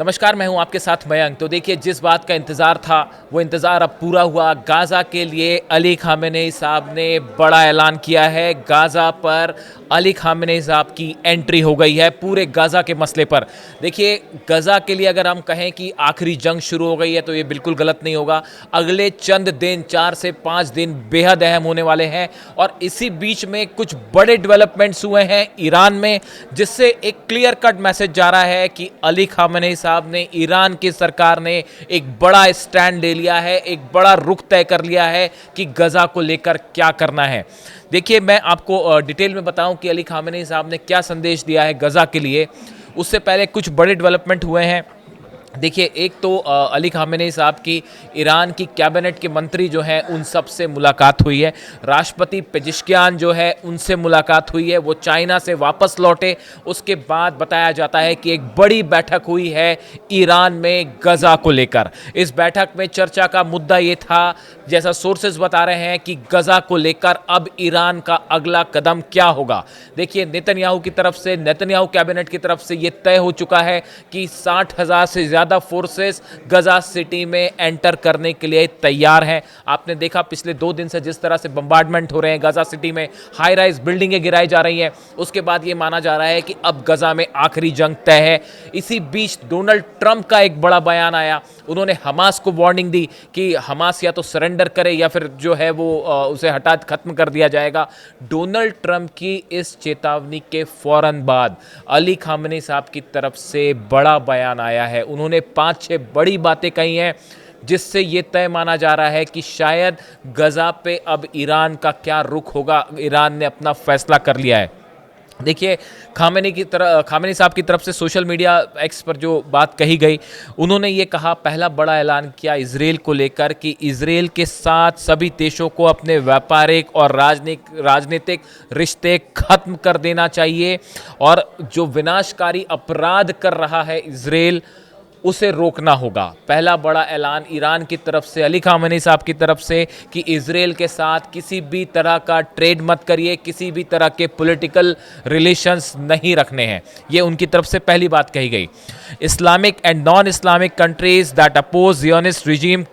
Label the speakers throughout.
Speaker 1: नमस्कार, मैं हूं आपके साथ मयंक। तो देखिए, जिस बात का इंतज़ार था वो इंतज़ार अब पूरा हुआ। गाज़ा के लिए अली ख़ामेनेई साहब ने बड़ा ऐलान किया है। गाज़ा पर अली ख़ामेनेई साहब की एंट्री हो गई है पूरे गाज़ा के मसले पर। देखिए, गाज़ा के लिए अगर हम कहें कि आखिरी जंग शुरू हो गई है तो ये बिल्कुल गलत नहीं होगा। अगले चंद दिन, 4 से 5 दिन बेहद अहम होने वाले हैं और इसी बीच में कुछ बड़े डेवलपमेंट्स हुए हैं ईरान में, जिससे एक क्लियर कट मैसेज जा रहा है कि अली ख़ामेनेई साहब ने, ईरान की सरकार ने एक बड़ा स्टैंड ले लिया है, एक बड़ा रुख तय कर लिया है कि गाज़ा को लेकर क्या करना है। देखिए, मैं आपको डिटेल में बताऊं कि अली ख़ामेनेई साहब ने क्या संदेश दिया है गाज़ा के लिए। उससे पहले कुछ बड़े डेवलपमेंट हुए हैं। देखिए, एक तो अली ख़ामेनेई साहब की ईरान की कैबिनेट के मंत्री जो हैं उन सब से मुलाकात हुई है। राष्ट्रपति पेजिशकियान जो है उनसे मुलाकात हुई है, वो चाइना से वापस लौटे। उसके बाद बताया जाता है कि एक बड़ी बैठक हुई है ईरान में गाज़ा को लेकर। इस बैठक में चर्चा का मुद्दा ये था, जैसा सोर्सेज बता रहे हैं, कि गाज़ा को लेकर अब ईरान का अगला कदम क्या होगा। देखिए, नेतन्याहू की तरफ से, नेतन्याहू कैबिनेट की तरफ से ये तय हो चुका है कि 60,000 से ज़्यादा फोर्सेस गाज़ा सिटी में एंटर करने के लिए तैयार हैं। आपने देखा पिछले 2 दिन से जिस तरह से बम्बार्डमेंट हो रहे हैं गाज़ा सिटी में, हाई राइज बिल्डिंगें गिराई जा रही हैं। उसके बाद ये माना जा रहा है कि अब गाज़ा में आखिरी जंग तय है। इसी बीच डोनाल्ड ट्रंप का एक बड़ा बयान आया। उन्होंने हमास को वार्निंग दी कि हमास या तो सरेंडर करे या फिर जो है वो उसे हटा खत्म कर दिया जाएगा। डोनाल्ड ट्रंप की इस चेतावनी के फौरन बाद अली ख़ामेनेई साहब की तरफ से बड़ा बयान आया है। उन्होंने 5-6 बड़ी बातें कही हैं, जिससे ये तय माना जा रहा है कि शायद गाज़ा पे अब ईरान का क्या रुख होगा। ईरान ने अपना फैसला कर लिया है। देखिए, ख़ामेनेई साहब की तरफ से सोशल मीडिया एक्स पर जो बात कही गई, उन्होंने ये कहा, पहला बड़ा ऐलान किया इजराइल को लेकर कि इजराइल के साथ सभी देशों को अपने व्यापारिक और राजनीतिक रिश्ते खत्म कर देना चाहिए और जो विनाशकारी अपराध कर रहा है इजराइल, उसे रोकना होगा। पहला बड़ा ऐलान ईरान की तरफ से, अली ख़ामेनेई साहब की तरफ से, कि इजराइल के साथ किसी भी तरह का ट्रेड मत करिए, किसी भी तरह के पॉलिटिकल रिलेशंस नहीं रखने हैं। ये उनकी तरफ से पहली बात कही गई। Islamic and non Islamic countries that oppose Zionist regime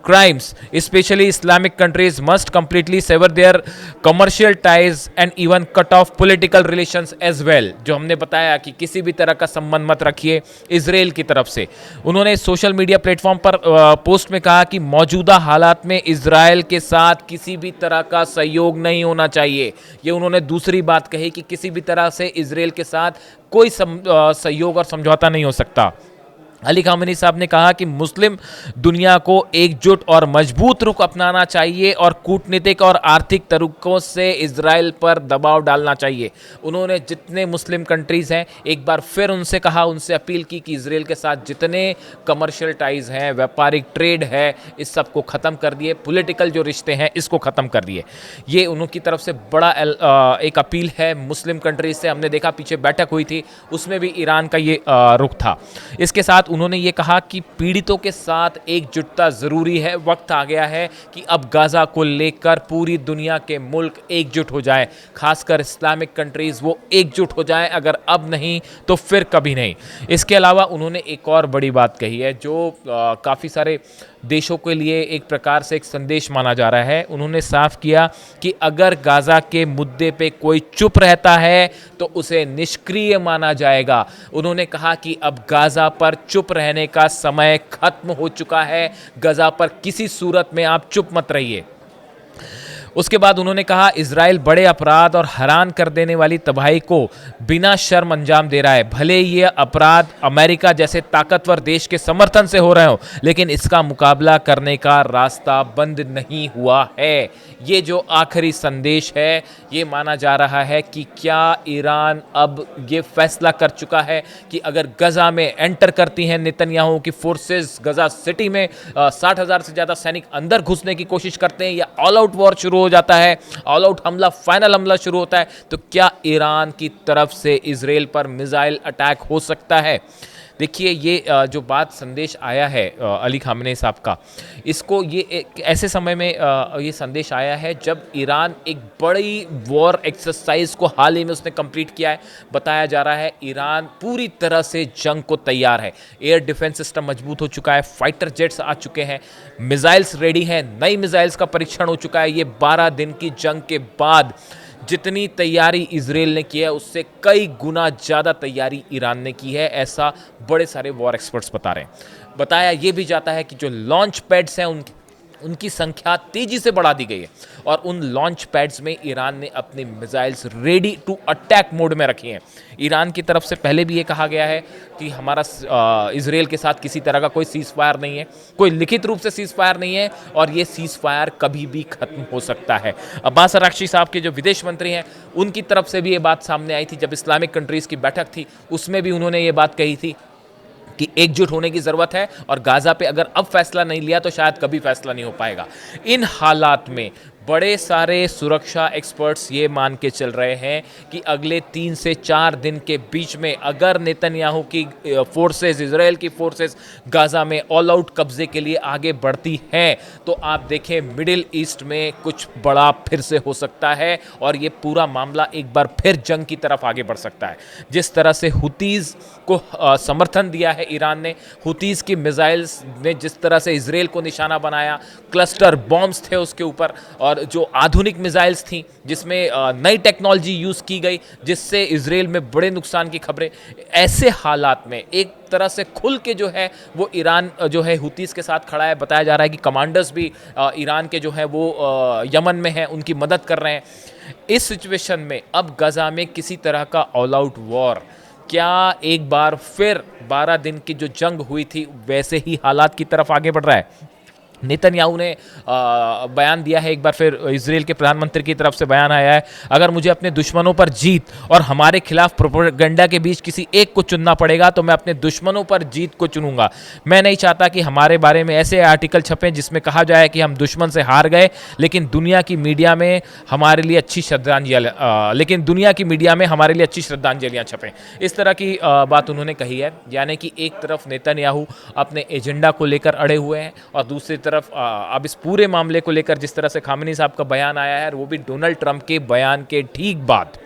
Speaker 1: crimes, especially Islamic countries, must completely sever their commercial ties and even cut off political relations as well। जो हमने बताया कि किसी भी तरह का संबंध मत रखिए इजराइल की तरफ से। उन्होंने सोशल मीडिया प्लेटफॉर्म पर पोस्ट में कहा कि मौजूदा हालात में इजराइल के साथ किसी भी तरह का सहयोग नहीं होना चाहिए। ये उन्होंने दूसरी बात कही कि किसी भी तरह से इजराइल के साथ कोई सहयोग और समझौता नहीं हो सकता। अली ख़ामेनेई साहब ने कहा कि मुस्लिम दुनिया को एकजुट और मजबूत रुख अपनाना चाहिए और कूटनीतिक और आर्थिक तरीकों से इजराइल पर दबाव डालना चाहिए। उन्होंने जितने मुस्लिम कंट्रीज़ हैं, एक बार फिर उनसे कहा, उनसे अपील की कि इजराइल के साथ जितने कमर्शियल टाइज़ हैं, व्यापारिक ट्रेड है, इस सब को ख़त्म कर दिए, पॉलिटिकल जो रिश्ते हैं इसको ख़त्म कर दिए। ये उनकी तरफ से बड़ा एक अपील है मुस्लिम कंट्रीज से। हमने देखा पीछे बैठक हुई थी, उसमें भी ईरान का ये रुख था। इसके साथ उन्होंने ये कहा कि पीड़ितों के साथ एकजुटता ज़रूरी है। वक्त आ गया है कि अब गाज़ा को लेकर पूरी दुनिया के मुल्क एकजुट हो जाएं, खासकर इस्लामिक कंट्रीज़ वो एकजुट हो जाएं। अगर अब नहीं तो फिर कभी नहीं। इसके अलावा उन्होंने एक और बड़ी बात कही है जो काफ़ी सारे देशों के लिए एक प्रकार से एक संदेश माना जा रहा है। उन्होंने साफ किया कि अगर गाज़ा के मुद्दे पे कोई चुप रहता है तो उसे निष्क्रिय माना जाएगा। उन्होंने कहा कि अब गाज़ा पर चुप रहने का समय खत्म हो चुका है। गाज़ा पर किसी सूरत में आप चुप मत रहिए। उसके बाद उन्होंने कहा, इजराइल बड़े अपराध और हैरान कर देने वाली तबाही को बिना शर्म अंजाम दे रहा है। भले ये अपराध अमेरिका जैसे ताकतवर देश के समर्थन से हो रहे हो, लेकिन इसका मुकाबला करने का रास्ता बंद नहीं हुआ है। ये जो आखिरी संदेश है, ये माना जा रहा है कि क्या ईरान अब ये फैसला कर चुका है कि अगर गाज़ा में एंटर करती हैं नेतन्याहू की फोर्सेस, गाज़ा सिटी में 60,000 से ज़्यादा सैनिक अंदर घुसने की कोशिश करते हैं या ऑल आउट वॉर शुरू हो जाता है, ऑल आउट हमला, फाइनल हमला शुरू होता है, तो क्या ईरान की तरफ से इजराइल पर मिसाइल अटैक हो सकता है। देखिए ये जो बात संदेश आया है अली खामेनी साहब का, इसको ये एक ऐसे समय में ये संदेश आया है जब ईरान एक बड़ी वॉर एक्सरसाइज को हाल ही में उसने कंप्लीट किया है। बताया जा रहा है ईरान पूरी तरह से जंग को तैयार है, एयर डिफेंस सिस्टम मजबूत हो चुका है, फाइटर जेट्स आ चुके हैं, मिसाइल्स रेडी हैं, नई मिसाइल्स का परीक्षण हो चुका है। ये 12 दिन की जंग के बाद जितनी तैयारी इजराइल ने की है उससे कई गुना ज़्यादा तैयारी ईरान ने की है, ऐसा बड़े सारे वॉर एक्सपर्ट्स बता रहे हैं। बताया ये भी जाता है कि जो लॉन्च पैड्स हैं उनकी संख्या तेजी से बढ़ा दी गई है और उन लॉन्च पैड्स में ईरान ने अपनी missiles ready to attack mode में रखी हैं। ईरान की तरफ से पहले भी ये कहा गया है कि हमारा इजराइल के साथ किसी तरह का कोई सीज़ फायर नहीं है, कोई लिखित रूप से सीज़ फायर नहीं है और ये सीज़ फायर कभी भी खत्म हो सकता है। अब्बास अराक्ची साहब के जो विदेश मंत्री हैं उनकी तरफ से भी ये बात सामने आई थी जब इस्लामिक कंट्रीज़ की बैठक थी, उसमें भी उन्होंने ये बात कही थी कि एकजुट होने की ज़रूरत है और गाज़ा पे अगर अब फैसला नहीं लिया तो शायद कभी फैसला नहीं हो पाएगा। इन हालात में बड़े सारे सुरक्षा एक्सपर्ट्स ये मान के चल रहे हैं कि अगले 3 से 4 दिन के बीच में अगर नेतन्याहू की फोर्सेस, इजराइल की फोर्सेस गाज़ा में ऑल आउट कब्जे के लिए आगे बढ़ती हैं तो आप देखें मिडिल ईस्ट में कुछ बड़ा फिर से हो सकता है और ये पूरा मामला एक बार फिर जंग की तरफ आगे बढ़ सकता है। जिस तरह से हुतीज़ को समर्थन दिया है ईरान ने, हुतीज़ की मिसाइल्स ने जिस तरह से इजराइल को निशाना बनाया, क्लस्टर बॉम्ब्स थे उसके ऊपर और जो आधुनिक मिसाइल्स थी जिसमें नई टेक्नोलॉजी यूज़ की गई जिससे इजराइल में बड़े नुकसान की खबरें, ऐसे हालात में एक तरह से खुल के जो है वो ईरान जो है हुतीज़ के साथ खड़ा है। बताया जा रहा है कि कमांडर्स भी ईरान के जो है वो यमन में हैं, उनकी मदद कर रहे हैं। इस सिचुएशन में अब गाज़ा में किसी तरह का ऑल आउट वॉर क्या एक बार फिर 12 दिन की जो जंग हुई थी वैसे ही हालात की तरफ आगे बढ़ रहा है? नेतन्याहू ने बयान दिया है, एक बार फिर इजराइल के प्रधानमंत्री की तरफ से बयान आया है, अगर मुझे अपने दुश्मनों पर जीत और हमारे खिलाफ प्रोपेगेंडा के बीच किसी एक को चुनना पड़ेगा तो मैं अपने दुश्मनों पर जीत को चुनूंगा। मैं नहीं चाहता कि हमारे बारे में ऐसे आर्टिकल छपें जिसमें कहा जाए कि हम दुश्मन से हार गए, लेकिन दुनिया की मीडिया में हमारे लिए अच्छी श्रद्धांजलियाँ छपें। इस तरह की बात उन्होंने कही है, यानी कि एक तरफ नेतन्याहू अपने एजेंडा को लेकर अड़े हुए हैं और दूसरी तरफ अब इस पूरे मामले को लेकर जिस तरह से खामेनी साहब का बयान आया है वो भी डोनाल्ड ट्रंप के बयान के ठीक बाद।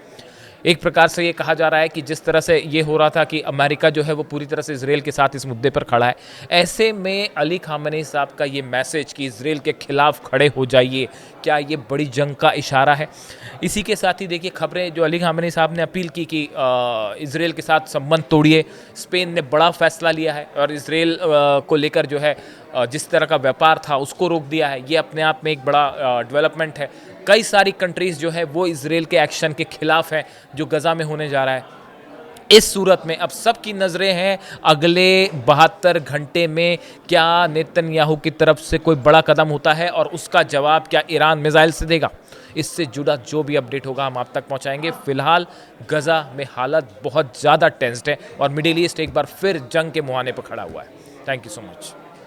Speaker 1: एक प्रकार से ये कहा जा रहा है कि जिस तरह से ये हो रहा था कि अमेरिका जो है वो पूरी तरह से इजराइल के साथ इस मुद्दे पर खड़ा है, ऐसे में अली खामेनी साहब का ये मैसेज कि इजराइल के खिलाफ खड़े हो जाइए, क्या ये बड़ी जंग का इशारा है? इसी के साथ ही देखिए खबरें जो अली खामेनी साहब ने अपील की कि इजराइल के साथ संबंध तोड़िए। स्पेन ने बड़ा फैसला लिया है और इजराइल को लेकर जो है जिस तरह का व्यापार था उसको रोक दिया है। ये अपने आप में एक बड़ा डेवलपमेंट है। कई सारी कंट्रीज़ जो है वो इजराइल के एक्शन के खिलाफ हैं जो गज़ा में होने जा रहा है। इस सूरत में अब सबकी नज़रें हैं अगले 72 घंटे में क्या नेतन्याहू की तरफ से कोई बड़ा कदम होता है और उसका जवाब क्या ईरान मिसाइल से देगा। इससे जुड़ा जो भी अपडेट होगा हम आप तक पहुंचाएंगे। फिलहाल गज़ा में हालत बहुत ज़्यादा टेंस्ड है और मिडिल ईस्ट एक बार फिर जंग के मुहाने पर खड़ा हुआ है। Thank you so much.